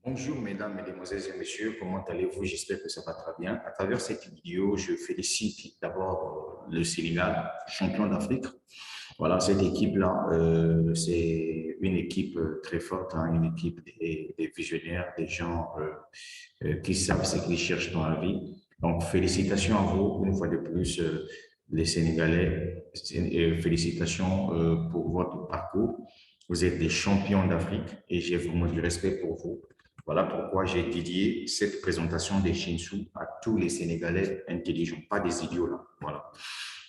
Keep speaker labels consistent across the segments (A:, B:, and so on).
A: Bonjour mesdames, mesdemoiselles et messieurs, comment allez-vous? J'espère que ça va très bien. À travers cette vidéo, je félicite d'abord le Sénégal, champion d'Afrique. Voilà, cette équipe-là, c'est une équipe très forte, hein, une équipe des visionnaires, des gens qui savent ce qu'ils cherchent dans la vie. Donc, félicitations à vous, une fois de plus, les Sénégalais. Félicitations pour votre parcours. Vous êtes des champions d'Afrique et j'ai vraiment du respect pour vous. Voilà pourquoi j'ai dédié cette présentation des Shinshu à tous les Sénégalais intelligents, pas des idiots là. Voilà.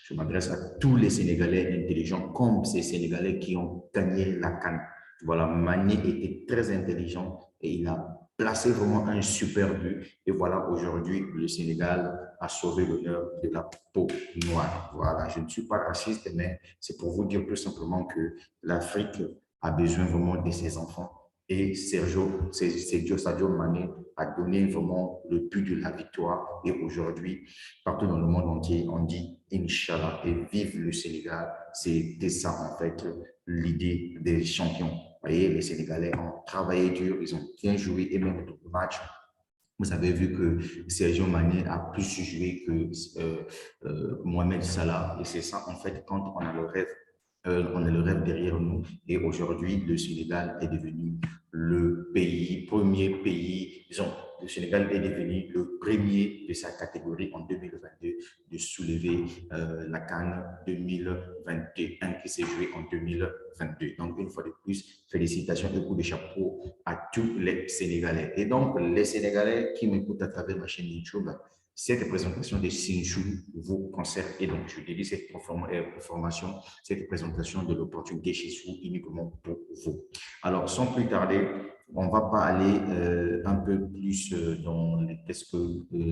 A: Je m'adresse à tous les Sénégalais intelligents, comme ces Sénégalais qui ont gagné la CAN. Voilà, Mané était très intelligent et il a placé vraiment un super but. Et voilà, aujourd'hui, le Sénégal a sauvé l'honneur de la peau noire. Voilà, je ne suis pas raciste, mais c'est pour vous dire tout simplement que l'Afrique a besoin vraiment de ses enfants. Et Sadio Mané a donné vraiment le but de la victoire. Et aujourd'hui, partout dans le monde entier, on dit Inch'Allah et vive le Sénégal. C'était ça, en fait, l'idée des champions. Vous voyez, les Sénégalais ont travaillé dur, ils ont bien joué et même le match. Vous avez vu que Sergio Mané a plus joué que Mohamed Salah. Et c'est ça, en fait, quand on a le rêve on a le rêve derrière nous et aujourd'hui, le Sénégal est devenu le premier pays, disons, le Sénégal est devenu le premier de sa catégorie en 2022 de soulever la CAN 2021 qui s'est jouée en 2022. Donc, une fois de plus, félicitations et coup de chapeau à tous les Sénégalais. Et donc, les Sénégalais qui m'écoutent à travers ma chaîne YouTube, cette présentation de Sinchou vous concerne et donc je dédie cette formation, cette présentation de l'opportunité chez vous uniquement pour vous. Alors, sans plus tarder, on ne va pas aller un peu plus dans les tests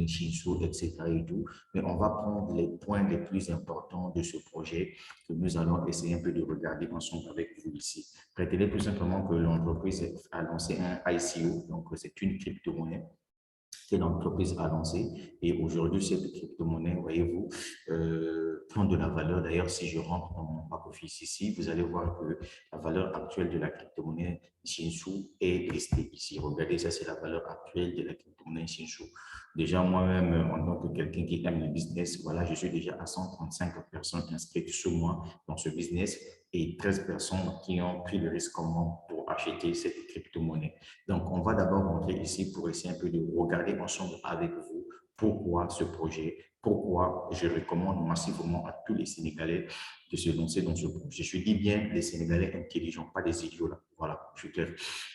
A: Shinsu, etc. et tout, mais on va prendre les points les plus importants de ce projet que nous allons essayer un peu de regarder ensemble avec vous ici. Retenez tout simplement que l'entreprise a lancé un ICO, donc c'est une crypto-monnaie que l'entreprise a lancé. Et aujourd'hui, cette crypto-monnaie, voyez-vous, prend de la valeur. D'ailleurs, si je rentre dans mon back-office ici, vous allez voir que la valeur actuelle de la crypto-monnaie Shinshu est listée ici. Regardez, ça, c'est la valeur actuelle de la crypto-monnaie Shinshu. Déjà, moi-même, en tant que quelqu'un qui aime le business, voilà, je suis déjà à 135 personnes inscrites sur moi dans ce business et 13 personnes qui ont pris le risque comme moi pour acheter cette crypto-monnaie. Donc, on va d'abord rentrer ici pour essayer un peu de regarder ensemble avec vous pourquoi ce projet, pourquoi je recommande massivement à tous les Sénégalais de se lancer dans ce projet. Je dis bien les Sénégalais intelligents, pas des idiots là. Voilà, je suis clair.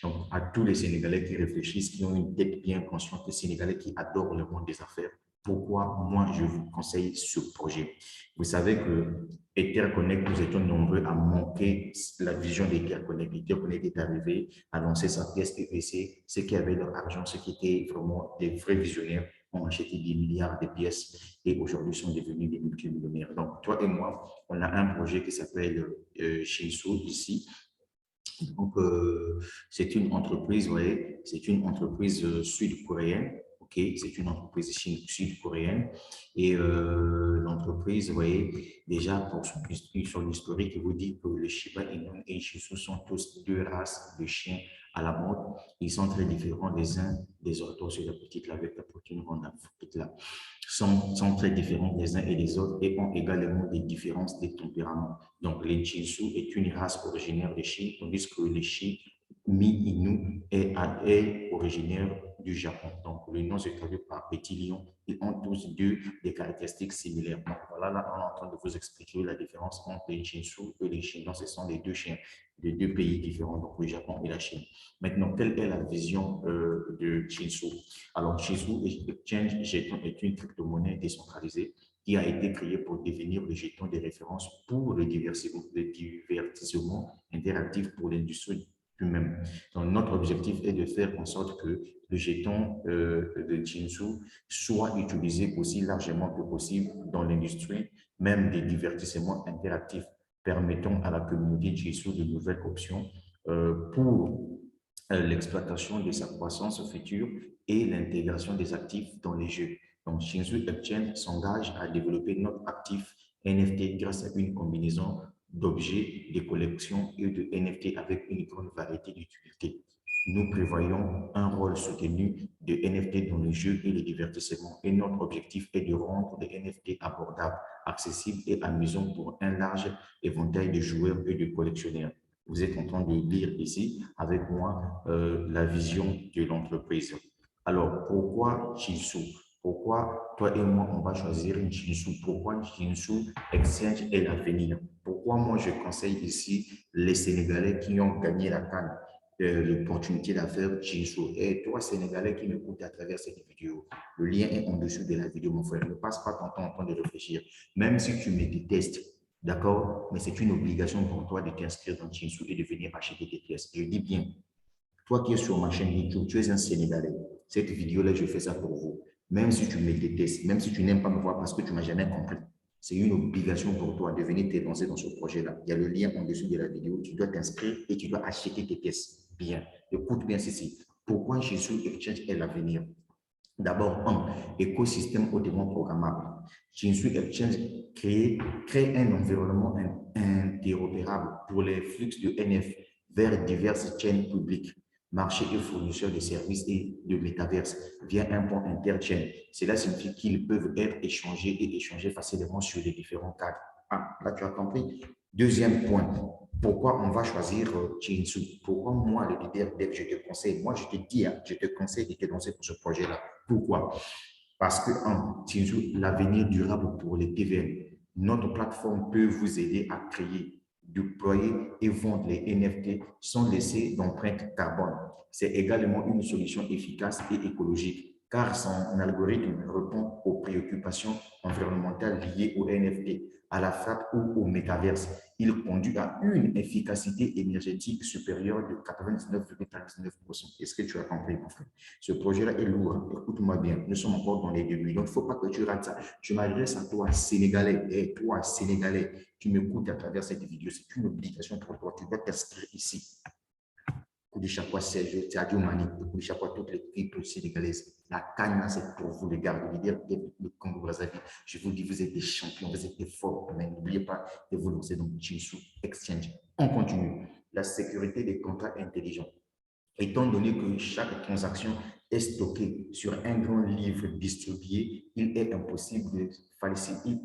A: Donc, à tous les Sénégalais qui réfléchissent, qui ont une tête bien consciente, les Sénégalais qui adorent le monde des affaires, pourquoi moi je vous conseille ce projet. Vous savez que EtherConnect, nous étions nombreux à manquer la vision d'EtherConnect. EtherConnect est arrivé à lancer sa pièce EPC. Ceux qui avaient leur argent, ceux qui étaient vraiment des vrais visionnaires, ont acheté des milliards de pièces et aujourd'hui sont devenus des multimillionnaires. Donc, toi et moi, on a un projet qui s'appelle Shinsu ici. Donc, c'est une entreprise, vous voyez, c'est une entreprise sud-coréenne. OK, c'est une entreprise sud-coréenne. Et l'entreprise, vous voyez, déjà pour son historique, il vous dit que le Shiba Inu et le Shih Tzu sont tous deux races de chiens à la mode. Ils sont très différents les uns des autres. C'est la petite là avec la poitrine ronde, la petite là sont très différents les uns et les autres et ont également des différences de tempérament. Donc, les Jinsu est une race originaire de Chine, tandis que les Shi Mi-Inu est originaire du Japon. Donc, le nom se traduit par petit lion. Ils ont tous deux des caractéristiques similaires. Donc, voilà, là, on est en train de vous expliquer la différence entre les Jinsu et les chiens. Donc, ce sont les deux chiens de deux pays différents, donc le Japon et la Chine. Maintenant, quelle est la vision de Jinsu? Alors, Shizu Exchange est une crypto-monnaie décentralisée qui a été créée pour devenir le jeton de référence pour le divertissement interactif pour l'industrie lui-même. Donc, notre objectif est de faire en sorte que le jeton de Jinsu soit utilisé aussi largement que possible dans l'industrie, même des divertissements interactifs, permettant à la communauté Jinsu de nouvelles options pour l'exploitation de sa croissance future et l'intégration des actifs dans les jeux. Donc, Shinsu Exchange s'engage à développer notre actif NFT grâce à une combinaison d'objets, de collections et de NFT avec une grande variété d'utilités. Nous prévoyons un rôle soutenu de NFT dans le jeu et le divertissement. Et notre objectif est de rendre les NFT abordables, accessibles et amusants pour un large éventail de joueurs et de collectionneurs. Vous êtes en train de lire ici avec moi la vision de l'entreprise. Alors, pourquoi Jinsu? Pourquoi toi et moi, on va choisir une Jinsu? Pourquoi Jinsu Exchange est l'avenir? Pourquoi moi, je conseille ici les Sénégalais qui ont gagné la CAN, l'opportunité d'affaires Jinsu? Et toi, Sénégalais qui m'écoutes à travers cette vidéo, le lien est en dessous de la vidéo, mon frère. Ne passe pas ton temps en train de réfléchir. Même si tu me détestes, d'accord? Mais c'est une obligation pour toi de t'inscrire dans Jinsu et de venir acheter tes pièces. Je dis bien, toi qui es sur ma chaîne YouTube, tu es un Sénégalais. Cette vidéo-là, je fais ça pour vous. Même si tu me détestes, même si tu n'aimes pas me voir parce que tu ne m'as jamais compris, c'est une obligation pour toi de venir t'élancer dans ce projet-là. Il y a le lien en dessous de la vidéo. Tu dois t'inscrire et tu dois acheter tes pièces. Bien. Écoute bien ceci. Pourquoi Jésus Exchange est l'avenir? D'abord, un écosystème hautement programmable. Jinsu Exchange crée un environnement interopérable pour les flux de NF vers diverses chaînes publiques, marchés et fournisseurs de services et de métaverses via un pont interchain. Cela signifie qu'ils peuvent être échangés et échangés facilement sur les différents cadres. Ah, là, tu as compris. Deuxième point, pourquoi on va choisir Jinsu? Pourquoi moi, le leader dev, je te conseille, moi, je te dis, je te conseille de te lancer pour ce projet-là. Pourquoi? Parce que, un, Jinsu, l'avenir durable pour les TVM. Notre plateforme peut vous aider à créer, déployer et vendre les NFT sans laisser d'empreinte carbone. C'est également une solution efficace et écologique car son algorithme répond aux préoccupations environnementales liées aux NFT, à la FAT ou au métaverse. Il conduit à une efficacité énergétique supérieure de 99,99%. Est-ce que tu as compris, mon frère? Ce projet-là est lourd. Écoute-moi bien. Nous sommes encore dans les débuts. Donc, il ne faut pas que tu rates ça. Je m'adresse à toi, Sénégalais. Et toi, Sénégalais, qui m'écoutes à travers cette vidéo. C'est une obligation pour toi. Tu dois t'inscrire ici. Koudichakwa Sergio, Sadio Mani, Koudichakwa toutes les équipes sénégalaises. La canne, c'est pour vous, les gars, le Congo-Brazzaville. Je vous dis, vous êtes des champions, vous êtes des forts. Mais n'oubliez pas de vous lancer dans Jinsu Exchange. On continue. La sécurité des contrats intelligents. Étant donné que chaque transaction est stockée sur un grand livre distribué, il est impossible de falsifier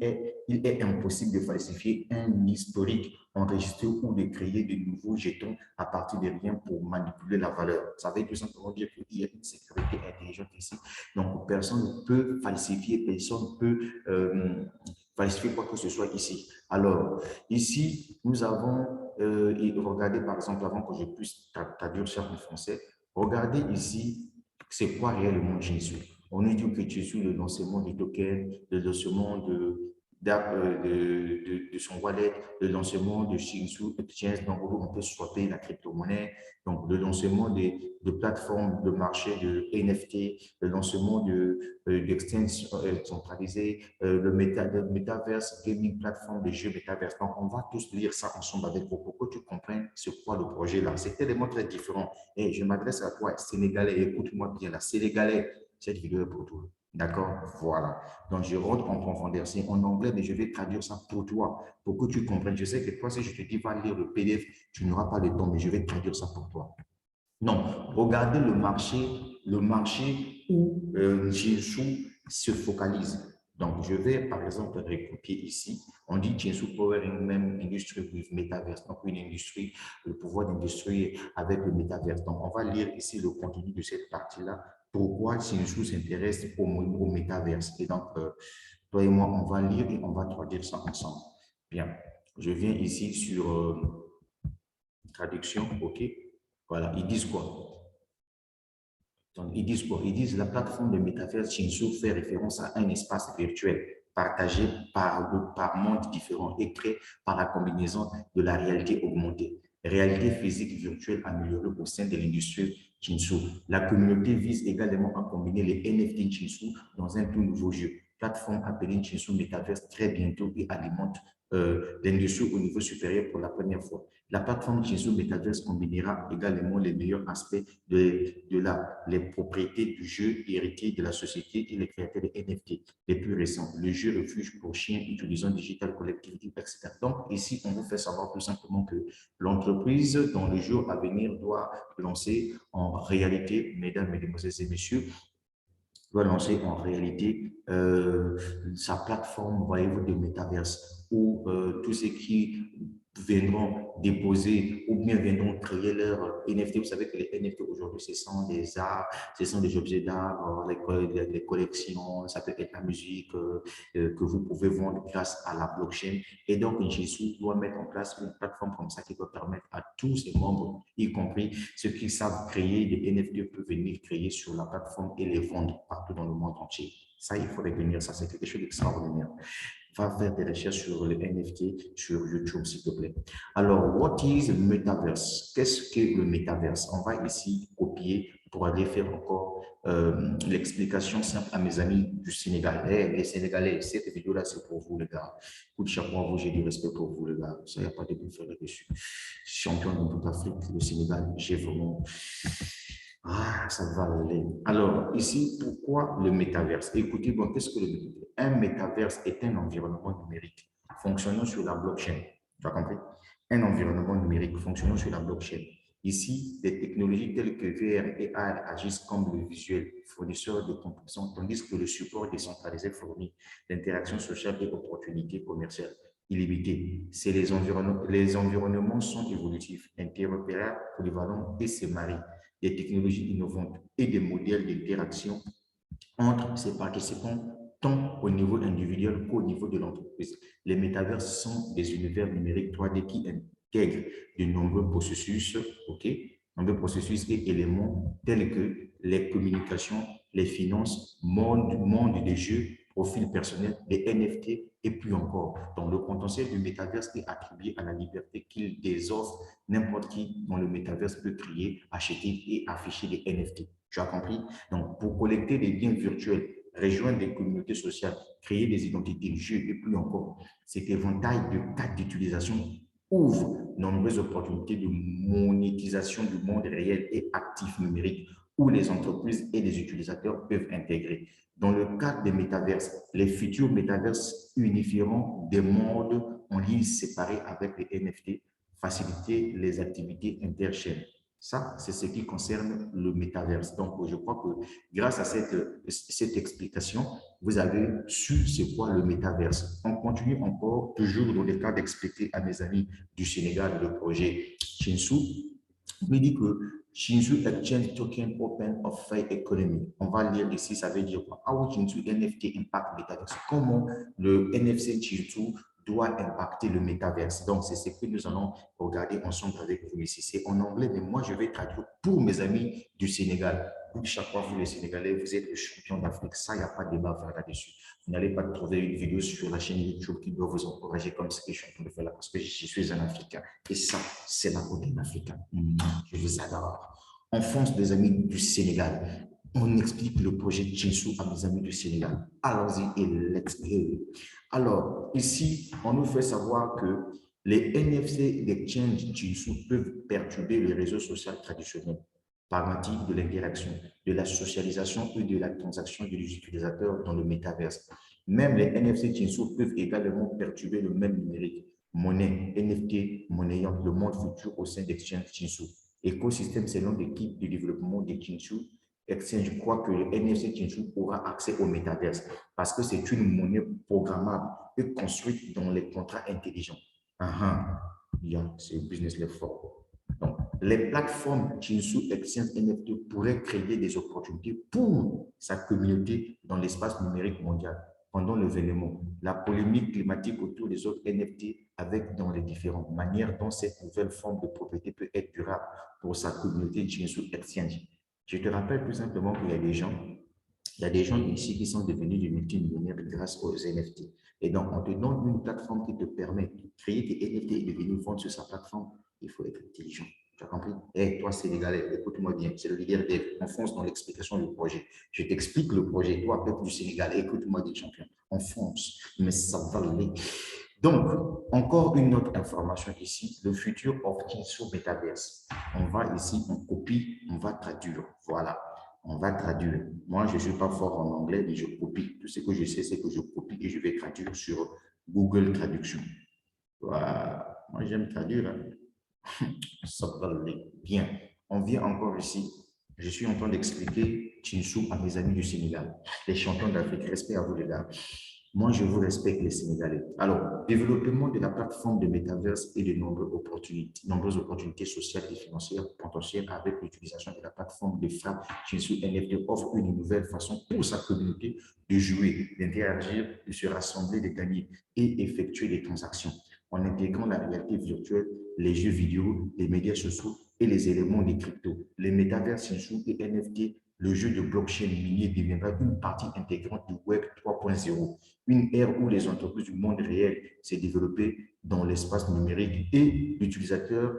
A: un historique enregistré ou de créer de nouveaux jetons à partir de rien pour manipuler la valeur. Ça veut tout simplement dire qu'il y a une sécurité intelligente ici. Donc, personne ne peut falsifier, personne ne peut falsifier quoi que ce soit ici. Alors, ici, nous avons, regardez par exemple, avant que je puisse traduire ça en français, regardez ici, c'est quoi réellement Jésus. On nous dit que Jésus, le lancement du token, le lancement de son wallet, le lancement de Shinsu Exchange, donc on peut swapper la crypto-monnaie, donc le lancement de plateformes de marché de NFT, le lancement d'exchange centralisé, le metaverse, gaming plateforme de jeux metaverse. Donc, on va tous lire ça ensemble avec vous pour que tu comprennes ce quoi le projet là. C'est tellement très différent. Et je m'adresse à toi, Sénégalais, écoute-moi bien là, Sénégalais, cette vidéo est pour toi. D'accord? Voilà. Donc, je rentre en profondeur. C'est en anglais, mais je vais traduire ça pour toi, pour que tu comprennes. Je sais que toi, si je te dis va lire le PDF, tu n'auras pas le temps, mais je vais traduire ça pour toi. Non, regardez le marché où Jinsu se focalise. Donc, je vais par exemple recopier ici. On dit Jinsu Powering Même Industry with Metaverse. Donc, une industrie, le pouvoir d'industrie avec le Metaverse. Donc, on va lire ici le contenu de cette partie-là. Pourquoi Jinsu s'intéresse au Metaverse. Et donc, toi et moi, on va lire et on va traduire ça ensemble. Bien, je viens ici sur traduction, OK? Voilà, ils disent quoi? Donc, ils disent quoi? Ils disent la plateforme de métaverse Shinsu fait référence à un espace virtuel partagé par mondes différents et créé par la combinaison de la réalité augmentée, réalité physique virtuelle améliorée au sein de l'industrie Shinsu. La communauté vise également à combiner les NFT Shinsu dans un tout nouveau jeu, plateforme appelée Shinsu Metaverse très bientôt et alimente l'industrie au niveau supérieur pour la première fois. La plateforme Jinsu Metaverse combinera également les meilleurs aspects les propriétés du jeu héritées de la société et les créateurs de NFT les plus récents. Le jeu refuge pour chiens utilisant Digital Collectivity, etc. Donc, ici, on vous fait savoir tout simplement que l'entreprise, dans le jour à venir, doit lancer en réalité, mesdames, mesdemoiselles et messieurs, doit lancer en réalité sa plateforme, voyez-vous, de métaverse où tous ceux qui viendront déposer ou bien viendront créer leur NFT. Vous savez que les NFT aujourd'hui, ce sont des arts, ce sont des objets d'art, les collections, ça peut être la musique que vous pouvez vendre grâce à la blockchain. Et donc, Jinsu doit mettre en place une plateforme comme ça qui peut permettre à tous ses membres, y compris ceux qui savent créer des NFT, peuvent venir créer sur la plateforme et les vendre partout dans le monde entier. Ça, il faut retenir ça, c'est quelque chose d'extraordinaire. Va faire des recherches sur les NFT sur YouTube, s'il te plaît. Alors, what is Metaverse? Qu'est-ce que le Metaverse? On va ici copier pour aller faire encore l'explication simple à mes amis du Sénégal. Hey, les Sénégalais, cette vidéo-là, c'est pour vous, les gars. Écoute, chaque fois, vous, j'ai du respect pour vous, les gars. Ça, il n'y a pas de bouffeur dessus. Champion de toute Afrique, le Sénégal, j'ai vraiment... Ah, ça va aller. Alors, ici, pourquoi le métaverse? Écoutez, bon, qu'est-ce que le métaverse? Un métaverse est un environnement numérique fonctionnant sur la blockchain. Tu as compris? Un environnement numérique fonctionnant sur la blockchain. Ici, des technologies telles que VR et AR agissent comme le visuel fournisseur de composants, tandis que le support décentralisé fournit l'interaction sociale et opportunités commerciales illimitées. Les environnements sont évolutifs, interopérables, polyvalents et se marient des technologies innovantes et des modèles d'interaction entre ces participants, tant au niveau individuel qu'au niveau de l'entreprise. Les métavers sont des univers numériques 3D qui intègrent de nombreux processus, nombreux processus et éléments tels que les communications, les finances, monde des jeux, profil personnel, les NFT et plus encore. Donc, le potentiel du métaverse est attribué à la liberté qu'il désoffre. N'importe qui dans le métaverse peut créer, acheter et afficher des NFT. Tu as compris? Donc, pour collecter des biens virtuels, rejoindre des communautés sociales, créer des identités, jeux et plus encore, cet éventail de cas d'utilisation ouvre nombreuses opportunités de monétisation du monde réel et actif numérique où les entreprises et les utilisateurs peuvent intégrer. Dans le cadre des métaverses, les futurs métaverses unifieront des mondes en ligne séparés avec les NFT, faciliter les activités interchaînes. Ça, c'est ce qui concerne le métaverse. Donc, je crois que grâce à cette explication, vous avez su c'est quoi le métaverse. On continue encore, toujours dans le cas d'expliquer à mes amis du Sénégal le projet Chinsu. Il dit que Chinsu Exchange Token Open of Fair Economy. On va lire ici, ça veut dire quoi? How Chinsu NFT impact Metaverse. Comment le NFC Chinsu doit impacter le métaverse. Donc, c'est ce que nous allons regarder ensemble avec vous ici. C'est en anglais, mais moi, je vais traduire pour mes amis du Sénégal. Chaque fois, vous, les Sénégalais, vous êtes le champion d'Afrique. Ça, il n'y a pas de débat à faire là-dessus. Vous n'allez pas trouver une vidéo sur la chaîne YouTube qui doit vous encourager comme ce que je suis en train de faire là, parce que je suis un Africain. Et ça, c'est la beauté africaine. Je vous adore. En France, des amis du Sénégal, on explique le projet Jinsu à mes amis du Sénégal. Allons-y et let's go. Alors, ici, on nous fait savoir que les NFC d'exchange Jinsu peuvent perturber les réseaux sociaux traditionnels par motif de l'interaction, de la socialisation et de la transaction des utilisateurs dans le métaverse. Même les NFC Jinsu peuvent également perturber le même numérique, monnaie, NFT, monnayant le monde futur au sein d'Exchange Jinsu. Écosystème selon l'équipe de développement de Jinsu Exchange croit que le NFC Jinsu aura accès au métaverse parce que c'est une monnaie programmable et construite dans les contrats intelligents. C'est business level fort. Donc, les plateformes Jinsu Exchange NFT pourraient créer des opportunités pour sa communauté dans l'espace numérique mondial. Pendant l'événement, la polémique climatique autour des autres NFT avec dans les différentes manières dont cette nouvelle forme de propriété peut être durable pour sa communauté Jinsu Exchange. Je te rappelle tout simplement qu'il y a des gens ici qui sont devenus des multimillionnaires grâce aux NFT. Et donc, on te donne une plateforme qui te permet de créer des NFT et de venir vendre sur sa plateforme. Il faut être intelligent. Tu as compris? Hey, toi, Sénégalais, écoute-moi bien. C'est le leader des fonce dans l'explication du projet. Je t'explique le projet. Toi, peuple du Sénégal, écoute-moi des champions. On fonce, mais ça va aller. Donc, encore une autre information ici, le futur of Jinsu Metaverse. On va ici, on copie, on va traduire. Voilà, on va traduire. Moi, je ne suis pas fort en anglais, mais je copie. Tout ce que je sais, c'est que je copie et je vais traduire sur Google Traduction. Voilà. Moi, j'aime traduire. Ça va aller bien. On vient encore ici. Je suis en train d'expliquer Jinsu à mes amis du Sénégal, les champions d'Afrique. Respect à vous, les gars. Moi, je vous respecte, les Sénégalais. Alors, développement de la plateforme de Metaverse et de nombreuses opportunités sociales et financières potentielles avec l'utilisation de la plateforme de frappe Jinsu NFT offre une nouvelle façon pour sa communauté de jouer, d'interagir, de se rassembler, de gagner et effectuer des transactions en intégrant la réalité virtuelle, les jeux vidéo, les médias sociaux et les éléments des cryptos. Les métaverses Jinsu et NFT, le jeu de blockchain minier deviendra une partie intégrante du Web 3.0, une ère où les entreprises du monde réel s'est développée dans l'espace numérique et l'utilisateur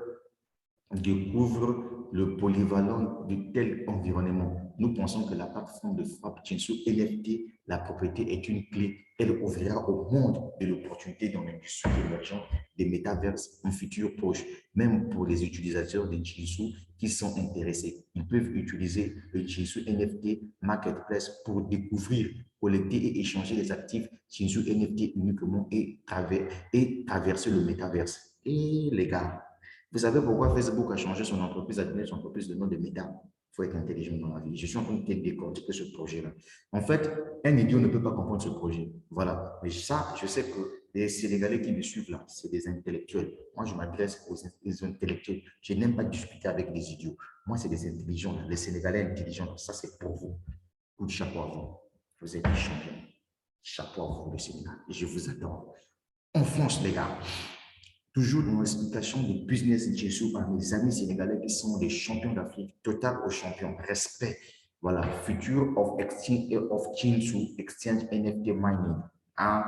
A: découvre le polyvalent de tel environnement. Nous pensons que la plateforme de frappe Jinsu NFT, la propriété est une clé. Elle ouvrira au monde de l'opportunité dans l'industrie émergente des métaverses un futur proche, même pour les utilisateurs de Jinsu qui sont intéressés. Ils peuvent utiliser le Jinsu NFT Marketplace pour découvrir, collecter et échanger les actifs Jinsu NFT uniquement et traverser le métaverse. Et les gars, vous savez pourquoi Facebook a changé son entreprise, a donné son entreprise le nom de Meta? Il faut être intelligent dans la vie. Je suis en train de décortiquer ce projet-là. En fait, un idiot ne peut pas comprendre ce projet. Voilà. Mais ça, je sais que les Sénégalais qui me suivent là, c'est des intellectuels. Moi, je m'adresse aux intellectuels. Je n'aime pas discuter avec des idiots. Moi, c'est des intelligents. Les Sénégalais intelligents, ça, c'est pour vous. Coup de chapeau à vous. Vous êtes des champions. Chapeau à vous, le Sénégal. Et je vous adore. On fonce, les gars. Toujours dans l'explication du business Jinsu par mes amis sénégalais qui sont des champions d'Afrique, total aux champions, respect. Voilà, future of exchange of Jinsu, exchange NFT mining. Hein?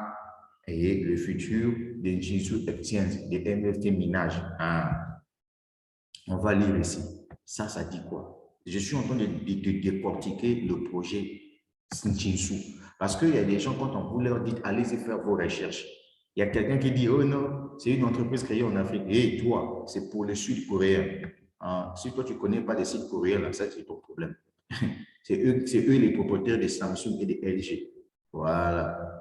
A: Et le futur de Jinsu exchange, des NFT minage. Hein? On va lire ici. Ça dit quoi? Je suis en train de décortiquer le projet Jinsu. Parce qu'il y a des gens, quand on vous leur dit, allez-y faire vos recherches. Il y a quelqu'un qui dit, oh non, c'est une entreprise créée en Afrique. Et toi, c'est pour le Sud-Coréen. Hein? Si toi, tu ne connais pas les Sud-Coréens, là, ça, c'est ton problème. C'est eux les propriétaires de Samsung et de LG. Voilà.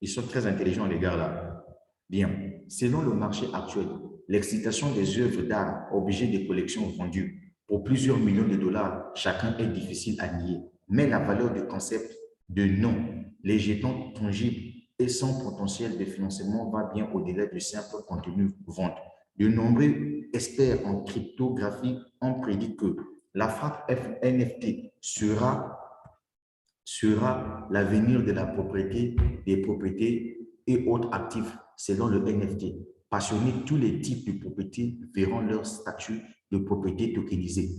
A: Ils sont très intelligents, les gars, là. Bien. Selon le marché actuel, l'excitation des œuvres d'art, objets de collection vendus pour plusieurs millions de dollars, chacun est difficile à nier. Mais la valeur du concept de nom, les jetons tangibles et son potentiel de financement va bien au-delà du simple contenu vente. De nombreux experts en cryptographie ont prédit que la frappe NFT sera l'avenir de la propriété, des propriétés et autres actifs selon le NFT. Passionnés, tous les types de propriétés verront leur statut de propriété tokenisé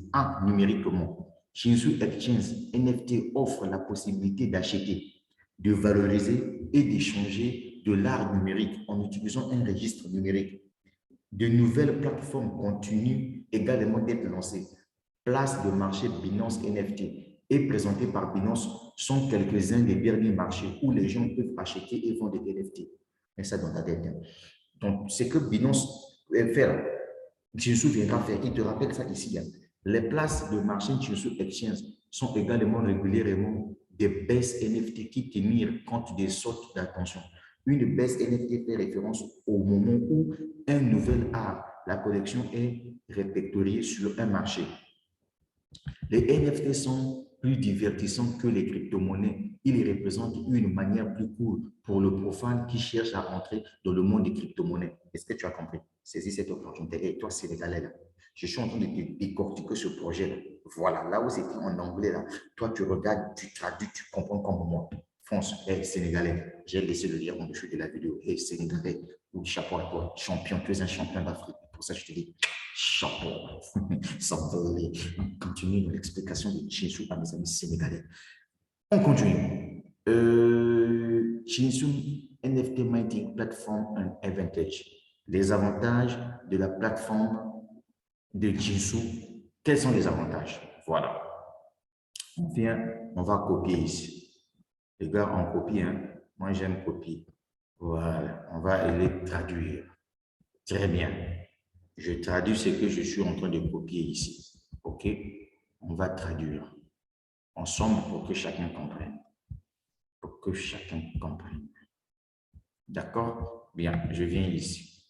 A: numériquement. Jinsu Exchange NFT offre la possibilité d'acheter, de valoriser et d'échanger de l'art numérique en utilisant un registre numérique. De nouvelles plateformes continuent également d'être lancées. Place de marché Binance NFT et présenté par Binance sont quelques-uns des derniers marchés où les gens peuvent acheter et vendre des NFT. Mais ça dans ta tête. Donc, c'est que Binance peut faire, Jinsu viendra faire, il te rappelle ça ici. Les places de marché Jinsu Exchange sont également régulièrement des baisses NFT qui tiennent compte des sortes d'attention. Une baisse NFT fait référence au moment où un nouvel art, la collection est répertoriée sur un marché. Les NFT sont plus divertissants que les crypto-monnaies. Ils représentent une manière plus cool pour le profane qui cherche à entrer dans le monde des crypto-monnaies. Est-ce que tu as compris? Saisis cette opportunité. Et toi, Sénégalais, là, je suis en train de décortiquer ce projet-là. Voilà, là où c'était en anglais, là, toi, tu regardes, tu traduis, tu comprends comme moi. France, hey, Sénégalais, j'ai laissé le lien en dessous de la vidéo. Hey, Sénégalais, ou chapeau à toi, champion, tu es un champion d'Afrique. Pour ça, je te dis, chapeau. Ça va aller. On continue dans l'explication de Jinsu à mes amis sénégalais. On continue. Jinsu NFT Mining Platform and Advantage. Les avantages de la plateforme de Jinsu. Quels sont les avantages? Voilà. On vient, on va copier ici. Les gars, on copie. Hein? Moi, j'aime copier. Voilà, on va les traduire. Très bien. Je traduis ce que je suis en train de copier ici. OK? On va traduire ensemble pour que chacun comprenne. Pour que chacun comprenne. D'accord? Bien, je viens ici.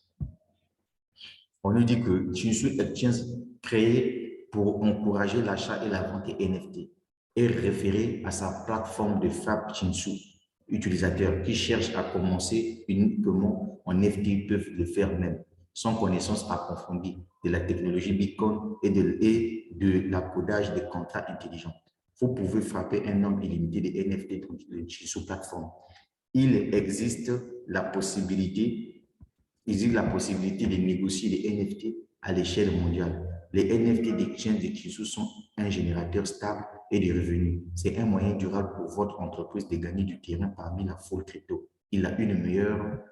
A: On nous dit que Chinsu Exchange créé pour encourager l'achat et la vente des NFT est référé à sa plateforme de Fab Chinsu. Utilisateurs qui cherchent à commencer uniquement en NFT peuvent le faire même, sans connaissance approfondie de la technologie Bitcoin et de l'accodage des contrats intelligents. Vous pouvez frapper un nombre illimité de NFT sur plateforme. Il existe la possibilité de négocier les NFT à l'échelle mondiale. Les NFT d'exchange de Chisou sont un générateur stable et de revenus. C'est un moyen durable pour votre entreprise de gagner du terrain parmi la foule crypto. Il a une meilleure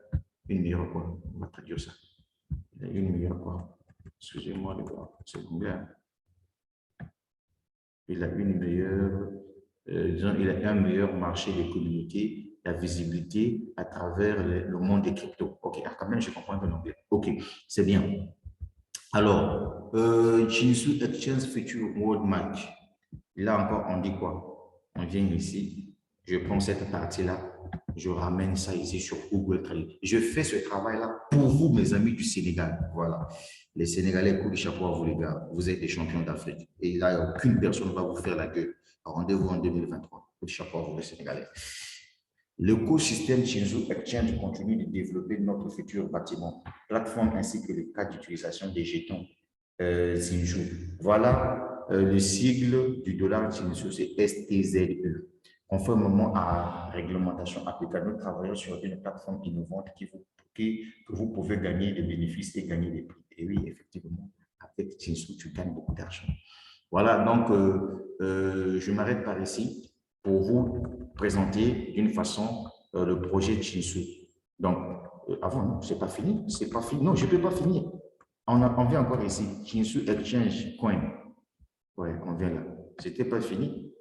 A: quoi? On va traduire ça. Il a une meilleure quoi? Excusez-moi les gars, c'est combien? Il a une meilleure, il a un meilleur marché de communauté, la visibilité à travers le monde des cryptos. Ok, quand même, je comprends un peu l'anglais. Ok, c'est bien. Alors, Chinsu Exchange Future World Match. Là encore, on dit quoi? On vient ici, je prends cette partie-là, je ramène ça ici sur Google Trade. Je fais ce travail-là pour vous, mes amis du Sénégal. Voilà. Les Sénégalais, coup de chapeau à vous, les gars. Vous êtes des champions d'Afrique. Et là, aucune personne ne va vous faire la gueule. Rendez-vous en 2023. Coup de chapeau à vous, les Sénégalais. L'écosystème Chinsu Exchange continue de développer notre futur bâtiment, plateforme ainsi que le cas d'utilisation des jetons Zinju. Voilà le sigle du dollar Chinsu, c'est STZE. Conformément à la réglementation applicable, nous travaillons sur une plateforme innovante que vous pouvez gagner des bénéfices et gagner des prix. Et oui, effectivement, avec Chinsu, tu gagnes beaucoup d'argent. Voilà, donc je m'arrête par ici pour vous présenter d'une façon le projet Chinsu. Donc, avant, non, c'est pas fini, c'est pas fini. Non, je ne peux pas finir. On vient encore ici, Chinsu Exchange Coin. Ouais, on vient là. C'était pas fini.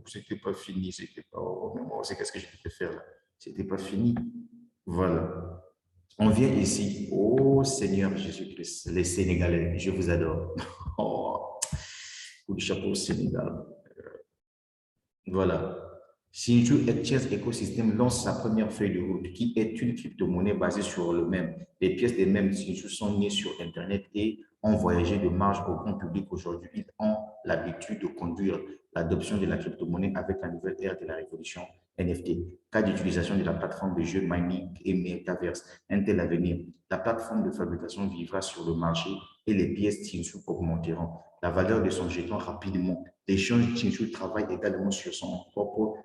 A: C'était pas fini, c'était pas. Oh, c'est qu'est-ce que je peux faire là? C'était pas fini. Voilà. On vient ici. Oh Seigneur Jésus-Christ, les Sénégalais, je vous adore. Oh, coup de chapeau au Sénégal. Voilà. Shinju Exchange Ecosystem lance sa première feuille de route qui est une crypto-monnaie basée sur le même. Les pièces des mêmes Shinju sont nées sur Internet et ont voyagé de marge au grand public aujourd'hui. Ils ont l'habitude de conduire l'adoption de la crypto-monnaie avec la nouvelle ère de la révolution NFT. Cas d'utilisation de la plateforme de jeu mining et Metaverse, un tel avenir. La plateforme de fabrication vivra sur le marché et les pièces Shinju augmenteront. La valeur de son jeton rapidement. L'échange Shinju travaille également sur son propre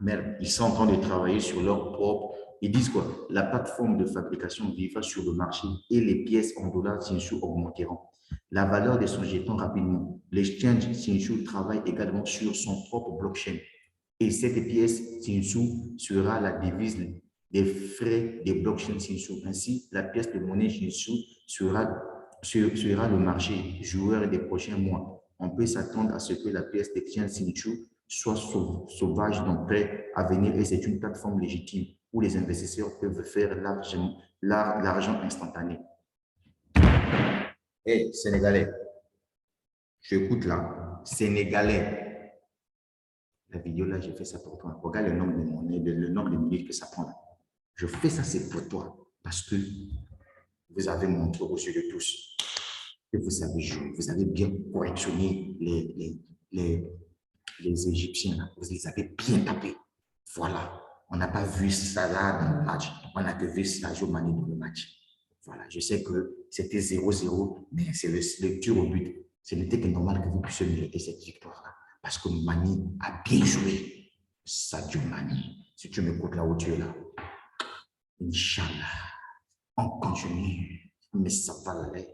A: merde, ils sont en train de travailler sur leur propre. Ils disent quoi? La plateforme de fabrication vivra sur le marché et les pièces en dollars Shinshu augmenteront. La valeur de son jeton rapidement. L'exchange Shinshu travaille également sur son propre blockchain. Et cette pièce Shinshu sera la devise des frais des blockchains Shinshu. Ainsi, la pièce de monnaie Shinshu sera le marché joueur des prochains mois. On peut s'attendre à ce que la pièce d'exchange Shinshu soit sauvage, donc prêt à venir, et c'est une plateforme légitime où les investisseurs peuvent faire l'argent instantané. Hé, Sénégalais, j'écoute là, Sénégalais, la vidéo là, j'ai fait ça pour toi. Regarde le nombre de monnaies, le nombre de minutes que ça prend là. Je fais ça, c'est pour toi, parce que vous avez montré aux yeux de tous que vous avez joué, vous avez bien correctionné les Égyptiens, vous les avez bien tapés. Voilà. On n'a pas vu ça là dans le match. On a que vu Sadio Mané dans le match. Voilà. Je sais que c'était 0-0, mais c'est le tir au but. Ce n'était que normal que vous puissiez mériter cette victoire-là. Parce que Mané a bien joué. Sadio Mané. Si tu m'écoutes là où tu es là, Inch'Allah, on continue. Mais ça va aller.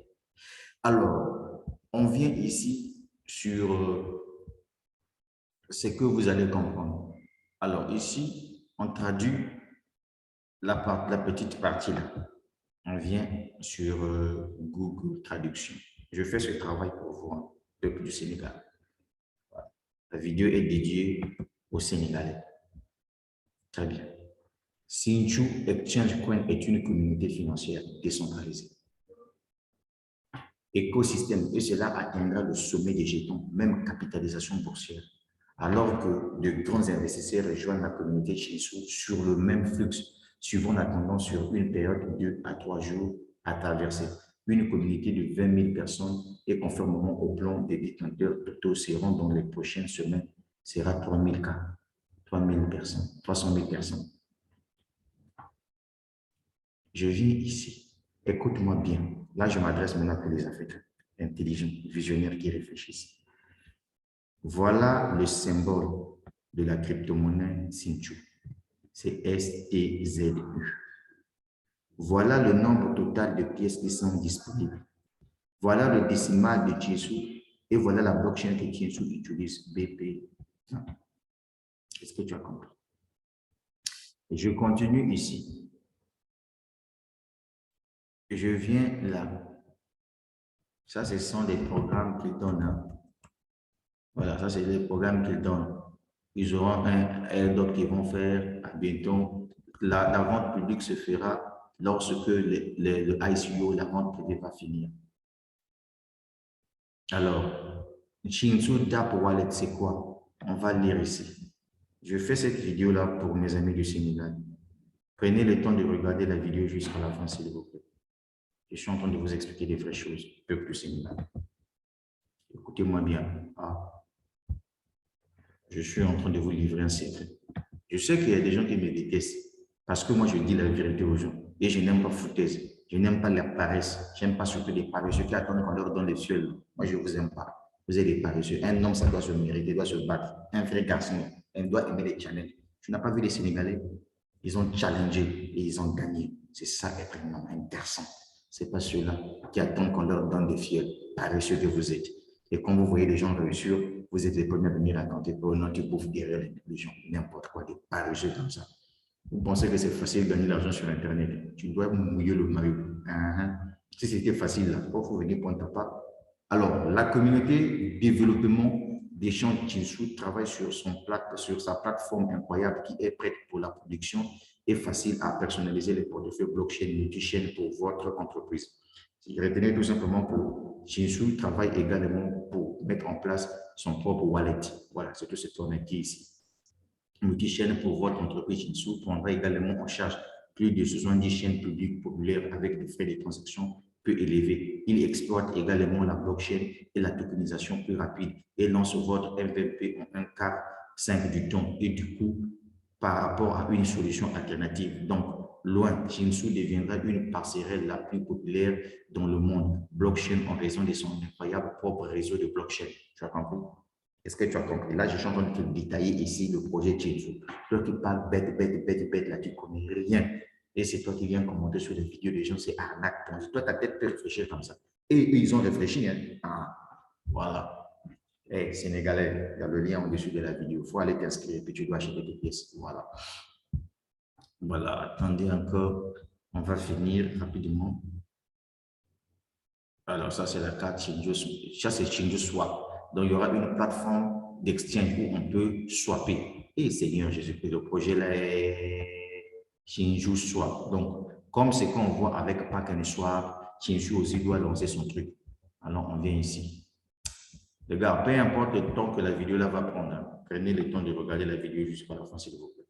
A: Alors, on vient ici sur ce que vous allez comprendre. Alors ici, on traduit la petite partie là. On vient sur Google Traduction. Je fais ce travail pour vous, hein, peuple du Sénégal. Voilà. La vidéo est dédiée aux Sénégalais. Très bien. Sinchu Exchange Coin est une communauté financière décentralisée. Écosystème, et cela atteindra le sommet des jetons, même capitalisation boursière. Alors que de grands investisseurs rejoignent la communauté Chinsu sur le même flux, suivant la tendance sur une période de 2 à 3 jours à traverser. Une communauté de 20 000 personnes et conformément au plan des détenteurs totaux seront dans les prochaines semaines, sera 3 000 cas, 3 000 personnes, 300 000 personnes. Je viens ici. Écoute-moi bien. Là, je m'adresse maintenant pour les Africains intelligents, visionnaires qui réfléchissent. Voilà le symbole de la crypto-monnaie Sinchu. C'est STZU. Voilà le nombre total de pièces qui sont disponibles. Voilà le décimal de Chinsu et voilà la blockchain que Chinsu utilise, BP. Est-ce que tu as compris? Et je continue ici. Je viens là. Ça, ce sont des programmes qu'ils donnent. Hein. Voilà, ça, c'est les programmes qu'ils donnent. Ils auront un airdrop qu'ils vont faire à bientôt. La vente publique se fera lorsque le ICO, la vente privée, va finir. Alors, Chinsu Dap Wallet, c'est quoi? On va lire ici. Je fais cette vidéo-là pour mes amis du Sénégal. Prenez le temps de regarder la vidéo jusqu'à la fin, s'il vous plaît. Je suis en train de vous expliquer des vraies choses, peuple du Sénégal. Écoutez-moi bien. Ah. Je suis en train de vous livrer un secret. Je sais qu'il y a des gens qui me détestent parce que moi, je dis la vérité aux gens. Et je n'aime pas foutaise. Je n'aime pas la paresse. Je n'aime pas surtout les paresseux qui attendent qu'on leur donne les cieux. Moi, je ne vous aime pas. Vous êtes des paresseux. Un homme, ça doit se mériter, doit se battre. Un vrai garçon, il doit aimer les challenges. Tu n'as pas vu les Sénégalais? Ils ont challengé et ils ont gagné. C'est ça être un homme, un garçon. Ce n'est pas ceux-là qui attendent qu'on leur donne des fiers, paresseux que vous êtes. Et quand vous voyez les gens réussir, vous êtes les premiers à venir raconter oh non, tu bouffes derrière les gens, n'importe quoi, des paresseux comme ça. Vous pensez que c'est facile de gagner de l'argent sur Internet? Tu dois mouiller le maillot. Si c'était facile, là, il faut venir pointe à pas. Alors, la communauté développement des champs Chinsu travaille sur sa plateforme incroyable qui est prête pour la production et facile à personnaliser les portefeuilles blockchain multi-chaîne pour votre entreprise. Retenez tout simplement que Chinsu travaille également pour mettre en place son propre wallet. Voilà, c'est tout ce qu'on a dit ici. Multi-chaîne pour votre entreprise Chinsu prendra également en charge plus de 70 chaînes publiques populaires avec des frais de transaction peu élevés. Il exploite également la blockchain et la tokenisation plus rapide et lance votre MVP en 1/4 du temps et du coup par rapport à une solution alternative. Donc, loin, Chinsu deviendra une passerelle la plus populaire dans le monde blockchain en raison de son incroyable propre réseau de blockchain. Tu as compris? Est-ce que tu as compris? Là, je suis en train de te détailler ici le projet Chinsu. Toi qui parles bête, là, tu ne connais rien. Et c'est toi qui viens commenter sur les vidéos des gens, c'est arnaque. Toi, ta tête peut réfléchir comme ça. Et eux, ils ont réfléchi. Hein? Ah, voilà. Hey, Sénégalais, il y a le lien au-dessus de la vidéo. Il faut aller t'inscrire et puis tu dois acheter des pièces. Voilà. Voilà, attendez encore. On va finir rapidement. Alors, ça, c'est la carte Chinju. Ça, c'est Chinju Swap. Donc, il y aura une plateforme d'exchange où on peut swapper. Et Seigneur Jésus-Christ, le projet là est Chinju Swap. Donc, comme c'est qu'on voit avec Pack and Swap, Chinju aussi doit lancer son truc. Alors, on vient ici. Les gars, peu importe le temps que la vidéo là va prendre, hein, prenez le temps de regarder la vidéo jusqu'à la fin, s'il vous plaît.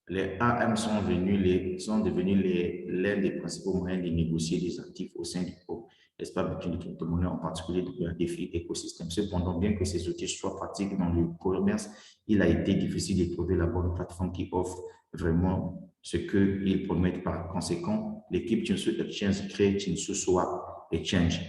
A: Les AM sont devenus l'un des principaux moyens de négocier des actifs au sein du groupe, l'espace de crypto-monnaie, en particulier de défi écosystème. Cependant, bien que ces outils soient pratiques dans le commerce, il a été difficile de trouver la bonne plateforme qui offre vraiment ce qu'ils promettent. Par conséquent, l'équipe Chinsu Exchange crée Chinsu Swap Exchange,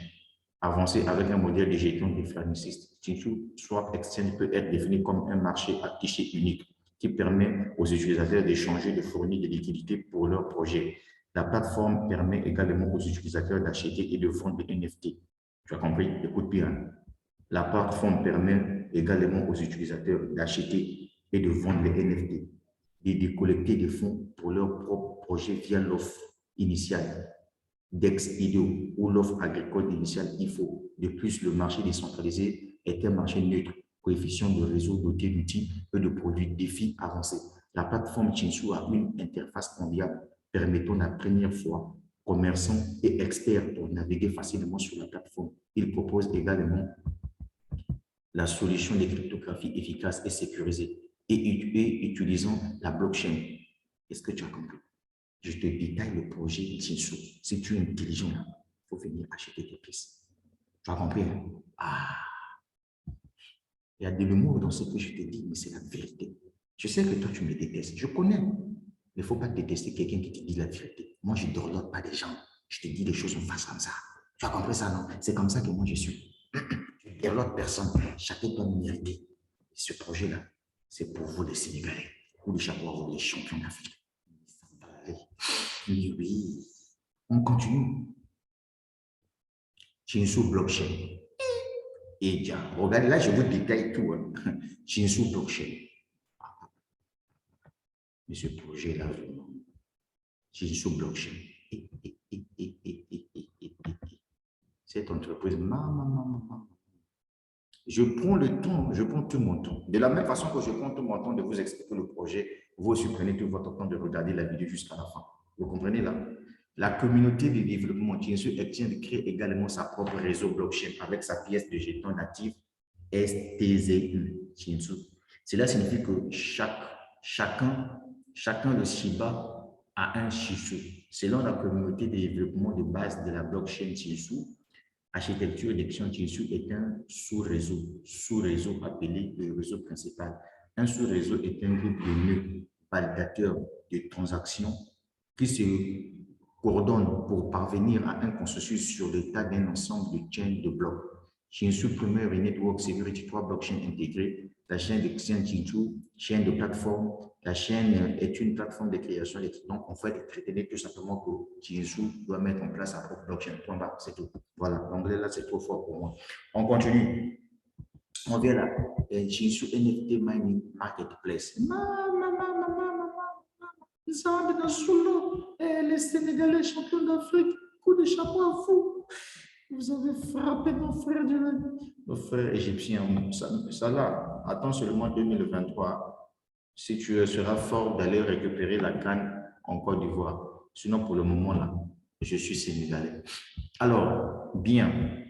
A: avancé avec un modèle de gestion déflagranciste. Chinsu Swap Exchange peut être défini comme un marché à guichet unique qui permet aux utilisateurs d'échanger, de fournir des liquidités pour leurs projets. La plateforme permet également aux utilisateurs d'acheter et de vendre des NFT. Tu as compris? Écoute bien. La plateforme permet également aux utilisateurs d'acheter et de vendre les NFT et de collecter des fonds pour leurs propres projets via l'offre initiale DEX-IDO ou l'offre agricole initiale IFO. De plus, le marché décentralisé est un marché neutre, coefficient de réseau doté d'outils et de produits défis avancés. La plateforme Chinsu a une interface conviable permettant la première fois commerçants et experts pour naviguer facilement sur la plateforme. Il propose également la solution de cryptographie efficace et sécurisée et utilisant la blockchain. Est-ce que tu as compris? Je te détaille le projet Chinsu. Si tu es intelligent, il faut venir acheter tes pièces. Tu as compris? Hein? Ah, il y a de l'humour dans ce que je te dis, mais c'est la vérité. Je sais que toi, tu me détestes. Je connais. Il ne faut pas détester quelqu'un qui te dit la vérité. Moi, je ne dorlote pas des gens. Je te dis des choses en face comme ça. Tu as compris ça, non? C'est comme ça que moi, je suis. Je ne dorlote personne. Chacun doit mériter. Ce projet-là, c'est pour vous, les Sénégalais. Vous, les Chapeaux, vous, les champions d'Afrique. Oui, oui. On continue. Chinsu Blockchain. Et tiens, regardez, là, je vous détaille tout. Hein. Chinsu Blockchain. Mais ce projet-là, vraiment, Chinsu Blockchain. Cette entreprise, je prends le temps, je prends tout mon temps. De la même façon que je prends tout mon temps de vous expliquer le projet, vous aussi prenez tout votre temps de regarder la vidéo jusqu'à la fin. Vous comprenez là? La communauté de développement Chinsu Exchange crée également sa propre réseau blockchain avec sa pièce de jeton native STZU Chinsu. Cela signifie que chacun le Shiba a un Chinsu. Selon la communauté de développement de base de la blockchain Chinsu, architecture d'Exchange Chinsu est un sous-réseau appelé le réseau principal. Un sous-réseau est un groupe de nœuds validateurs de transactions qui se coordonnent pour parvenir à un consensus sur l'état d'un ensemble de chaînes de blocs. Chinsu Primary Network Security 3 blockchain intégrée, la chaîne d'Exchange Chinsu, chaîne de plateforme. La chaîne est une plateforme de création. Donc, en fait, retenez tout simplement que Chinsu doit mettre en place sa propre blockchain. C'est tout. Voilà, l'anglais là, c'est trop fort pour moi. On continue. On vient là. Chinsu NFT Mining Marketplace. Les Sénégalais champions d'Afrique, coup de chapeau à vous. Vous avez frappé nos frères nos frères égyptiens. Ça là, attends seulement 2023. Si tu seras fort d'aller récupérer la canne en Côte d'Ivoire. Sinon, pour le moment là, je suis sénégalais. Alors, bien.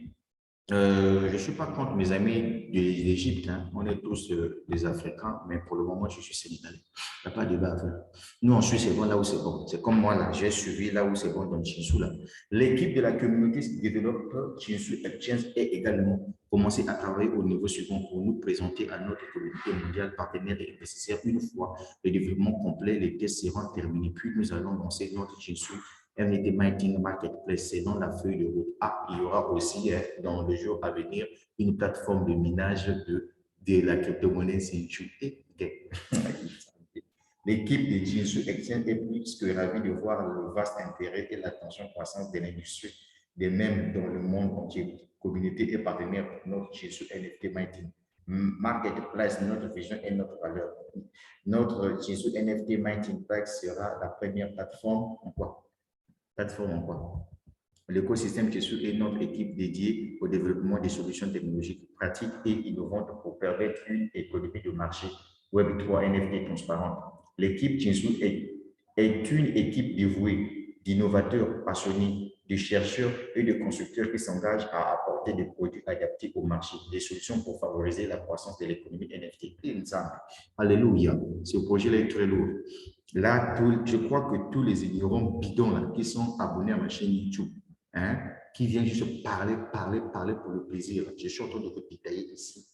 A: Je ne suis pas contre mes amis de l'Égypte, hein. On est tous des Africains, mais pour le moment, je suis sénégalais. Il n'y a pas de débat à faire. Nous, en Suisse, c'est bon là où c'est bon. C'est comme moi, là, j'ai suivi là où c'est bon dans Chinsu. L'équipe de la communauté développeur Chinsu Exchange est également commencé à travailler au niveau suivant pour nous présenter à notre communauté mondiale partenaire et investisseurs une fois le développement complet, les tests seront terminés. Puis, nous allons lancer notre Chinsu NFT Mining Marketplace, c'est dans la feuille de route. Ah, il y aura aussi dans le jour à venir une plateforme de minage de la crypto-monnaie Chinsu. L'équipe de Chinsu Exchange est plus que ravie de voir le vaste intérêt et l'attention croissante de l'industrie, de même dans le monde entier. Communauté et partenaire pour notre Chinsu NFT Mining Marketplace, notre vision et notre valeur. Notre Chinsu NFT Mining Place sera la première plateforme en quoi? Plateforme en quoi? L'écosystème Chinsu est notre équipe dédiée au développement des solutions technologiques pratiques et innovantes pour permettre une économie de marché Web3 NFT transparente. L'équipe Chinsu est une équipe dévouée d'innovateurs passionnés, de chercheurs et de constructeurs qui s'engagent à apporter des produits adaptés au marché, des solutions pour favoriser la croissance de l'économie NFT. Alléluia, ce projet-là est très lourd. Là, je crois que tous les ignorants bidons là, qui sont abonnés à ma chaîne YouTube, hein, qui viennent juste parler pour le plaisir. Je suis en train de te détailler ici.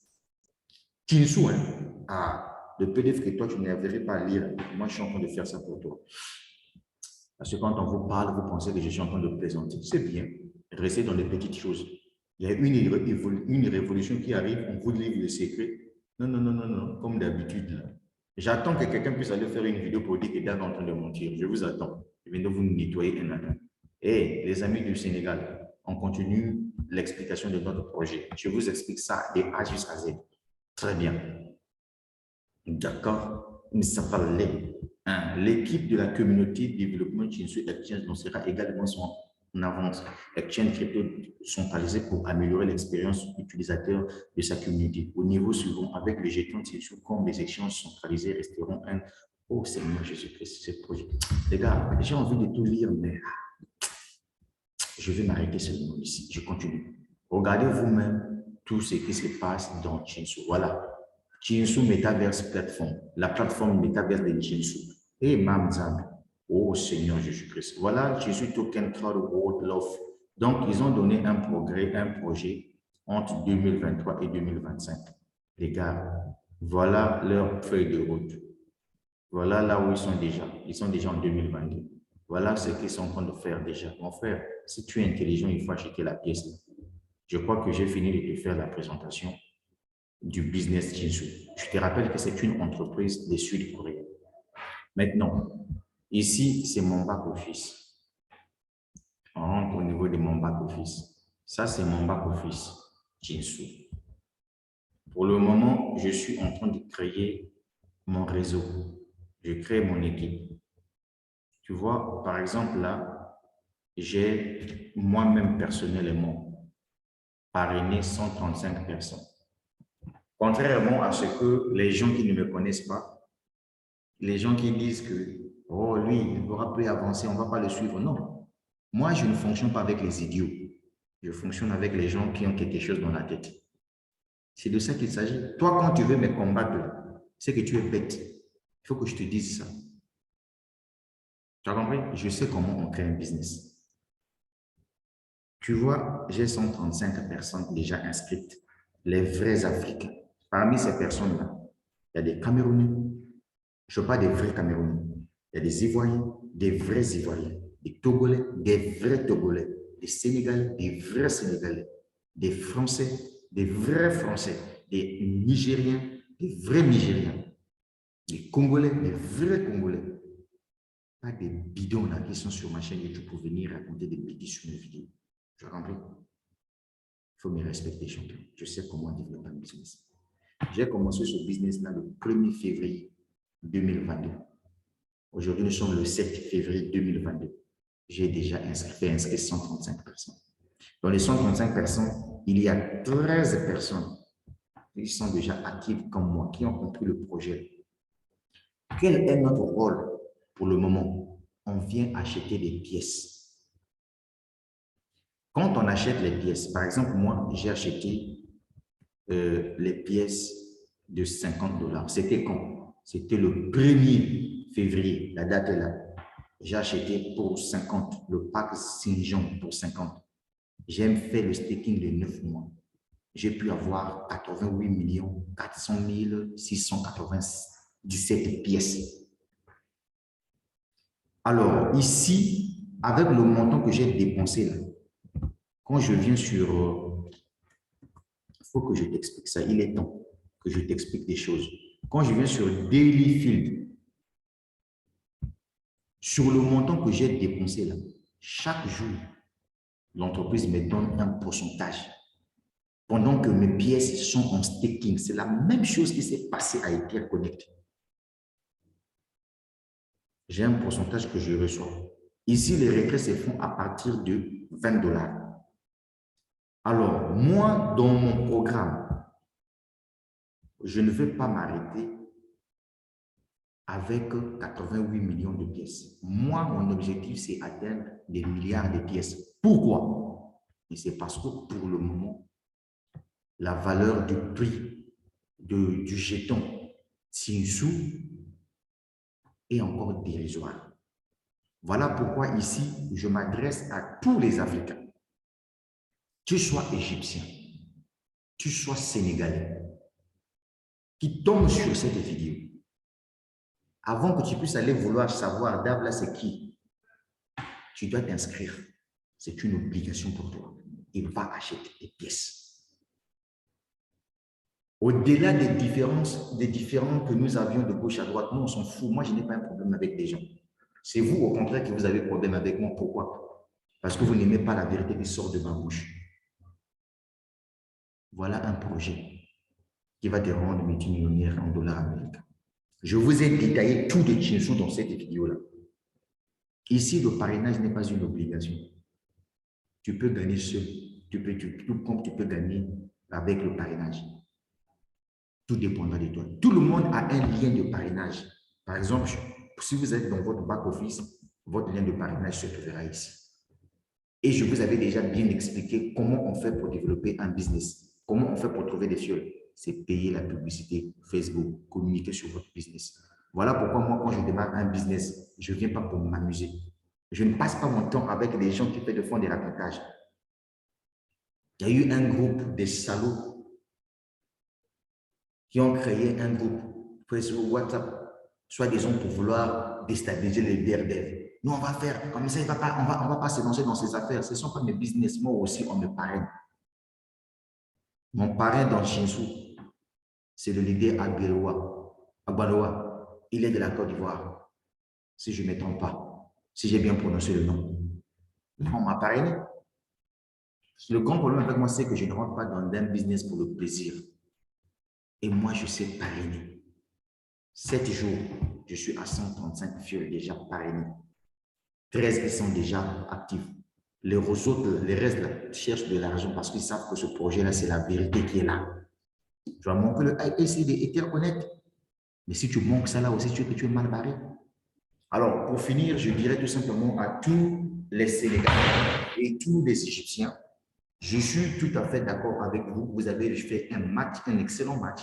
A: Chinsu, hein? Ah, le PDF que toi, tu n'arriverais pas à lire. Moi, je suis en train de faire ça pour toi. Parce que quand on vous parle, vous pensez que je suis en train de plaisanter. C'est bien. Restez dans les petites choses. Il y a une révolution qui arrive, on vous livre le secret. Non, non, non, non, non, comme d'habitude. J'attends que quelqu'un puisse aller faire une vidéo pour dire que Dan est en train de mentir. Je vous attends. Je viens de vous nettoyer un an. Et les amis du Sénégal, on continue l'explication de notre projet. Je vous explique ça de A jusqu'à Z. Très bien. D'accord. Mais ça parlait. L'équipe de la communauté de développement Chinsu Exchange lancera également son avance Exchange crypto centralisé pour améliorer l'expérience utilisateur de sa communauté. Au niveau suivant, avec les jetons Chinsu comme les échanges centralisés resteront un Oh Seigneur Jésus-Christ, ce projet. Les gars, j'ai envie de tout lire, mais je vais m'arrêter seulement ici. Je continue. Regardez vous-même tout ce qui se passe dans Jinsu. Voilà. Jinsu Metaverse Platform, la plateforme Metaverse de Jinsu. Et Mamzam, oh Seigneur Jésus-Christ. Voilà, Jésus Token Cloud World Love. Donc, ils ont donné un projet entre 2023 et 2025. Les gars, voilà leur feuille de route. Voilà là où ils sont déjà. Ils sont déjà en 2022. Voilà ce qu'ils sont en train de faire déjà. Mon frère, si tu es intelligent, il faut acheter la pièce. Je crois que j'ai fini de te faire la présentation du business Jinsu. Je te rappelle que c'est une entreprise des Sud-Coréens. Maintenant, ici, c'est mon back-office. On rentre au niveau de mon back-office. Ça, c'est mon back-office Jinsu. Pour le moment, je suis en train de créer mon réseau. Je crée mon équipe. Tu vois, par exemple, là, j'ai moi-même personnellement parrainé 135 personnes. Contrairement à ce que les gens qui ne me connaissent pas, les gens qui disent que, oh, lui, il n'aura plus avancer, on ne va pas le suivre. Non. Moi, je ne fonctionne pas avec les idiots. Je fonctionne avec les gens qui ont quelque chose dans la tête. C'est de ça qu'il s'agit. Toi, quand tu veux me combattre, c'est que tu es bête. Il faut que je te dise ça. Tu as compris? Je sais comment on crée un business. Tu vois, j'ai 135 personnes déjà inscrites, les vrais Africains. Parmi ces personnes-là, il y a des Camerounais. Je ne parle pas des vrais Camerounais. Il y a des Ivoiriens, des vrais Ivoiriens, des Togolais, des vrais Togolais, des Sénégalais, des vrais Sénégalais, des Français, des vrais Français, des Nigériens, des vrais Nigériens, des Congolais, des vrais Congolais. Pas des bidons là qui sont sur ma chaîne YouTube pour venir raconter des bêtises sur mes vidéos. Tu as compris? Il faut me respecter, champion. Je sais comment développer un business. J'ai commencé ce business-là le 1er février 2022. Aujourd'hui, nous sommes le 7 février 2022. J'ai déjà inscrit 135 personnes. Dans les 135 personnes, il y a 13 personnes qui sont déjà actives comme moi, qui ont compris le projet. Quel est notre rôle pour le moment? On vient acheter des pièces. Quand on achète les pièces, par exemple, moi, j'ai acheté les pièces de 50 $. C'était quand? C'était le 1er février. La date est là. J'ai acheté pour 50, le pack Saint-Jean pour 50. J'ai fait le staking de 9 mois. J'ai pu avoir 88 400 697 pièces. Alors, ici, avec le montant que j'ai dépensé là, quand je viens sur... Il faut que je t'explique ça. Il est temps que je t'explique des choses. Quand je viens sur Daily Field, sur le montant que j'ai dépensé là, chaque jour, l'entreprise me donne un pourcentage. Pendant que mes pièces sont en staking, c'est la même chose qui s'est passé à Ether Connect. J'ai un pourcentage que je reçois. Ici, les retraits se font à partir de 20 $. Alors, moi, dans mon programme, je ne vais pas m'arrêter avec 88 millions de pièces. Moi, mon objectif, c'est atteindre des milliards de pièces. Pourquoi? Et c'est parce que pour le moment, la valeur du prix du jeton Jinsu est encore dérisoire. Voilà pourquoi ici, je m'adresse à tous les Africains. Tu sois égyptien, tu sois sénégalais, qui tombent sur cette vidéo. Avant que tu puisses aller vouloir savoir Davla c'est qui, tu dois t'inscrire. C'est une obligation pour toi. Il va acheter des pièces. Au-delà des différents que nous avions de gauche à droite, nous, on s'en fout. Moi, je n'ai pas un problème avec des gens. C'est vous, au contraire, que vous avez problème avec moi. Pourquoi? Parce que vous n'aimez pas la vérité qui sort de ma bouche. Voilà un projet qui va te rendre multimillionnaire en dollars américains. Je vous ai détaillé tout de Jinsu dans cette vidéo-là. Ici, le parrainage n'est pas une obligation. Tu peux gagner seul, tout comme tu peux gagner avec le parrainage. Tout dépendra de toi. Tout le monde a un lien de parrainage. Par exemple, si vous êtes dans votre back-office, votre lien de parrainage se trouvera ici. Et je vous avais déjà bien expliqué comment on fait pour développer un business, comment on fait pour trouver des fioles. C'est payer la publicité Facebook, communiquer sur votre business. Voilà pourquoi moi, quand je démarre un business, je ne viens pas pour m'amuser. Je ne passe pas mon temps avec des gens qui font des racontages. Il y a eu un groupe des salauds qui ont créé un groupe Facebook, WhatsApp, soit disons pour vouloir déstabiliser les DRDF. Nous, on va faire comme ça, on va pas se lancer dans ces affaires. Ce ne sont pas mes business. Moi aussi, on me parraine. Mon parrain dans Shinsou, c'est le leader Agbaloa. Il est de la Côte d'Ivoire, si je ne me trompe pas, si j'ai bien prononcé le nom. On m'a parrainé. Le grand problème avec moi, c'est que je ne rentre pas dans un business pour le plaisir. Et moi, je sais parrainer. 7 jours, je suis à 135 fioles déjà parrainés. 13 qui sont déjà actifs. Les autres, les restes là, cherchent de l'argent parce qu'ils savent que ce projet-là, c'est la vérité qui est là. Tu vas manquer le essayer d'être honnête. Mais si tu manques ça là aussi, tu es mal barré. Alors, pour finir, je dirais tout simplement à tous les Sénégalais et tous les Égyptiens, je suis tout à fait d'accord avec vous. Vous avez fait un match, un excellent match.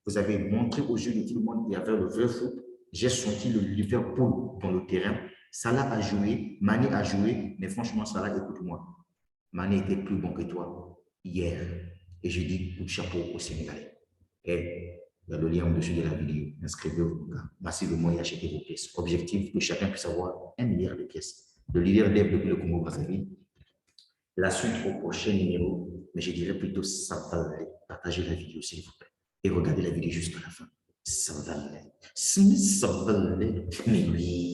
A: Vous avez montré aux yeux de tout le monde qu'il y avait le vrai foot. J'ai senti le Liverpool dans le terrain. Salah a joué, Mané a joué, mais franchement, Salah, écoute-moi. Mané était plus bon que toi hier. Et je dis coup de chapeau au Sénégalais. Et il y a le lien au-dessus de la vidéo. Inscrivez-vous massivement et achetez vos pièces. Objectif que chacun puisse avoir 1 milliard de pièces. Le leader d'Eve depuis le Congo-Brazzaville. La suite au prochain numéro, mais je dirais plutôt ça va aller. Partagez la vidéo, s'il vous plaît. Et regardez la vidéo jusqu'à la fin. Ça va aller. Ça va aller. Mais oui.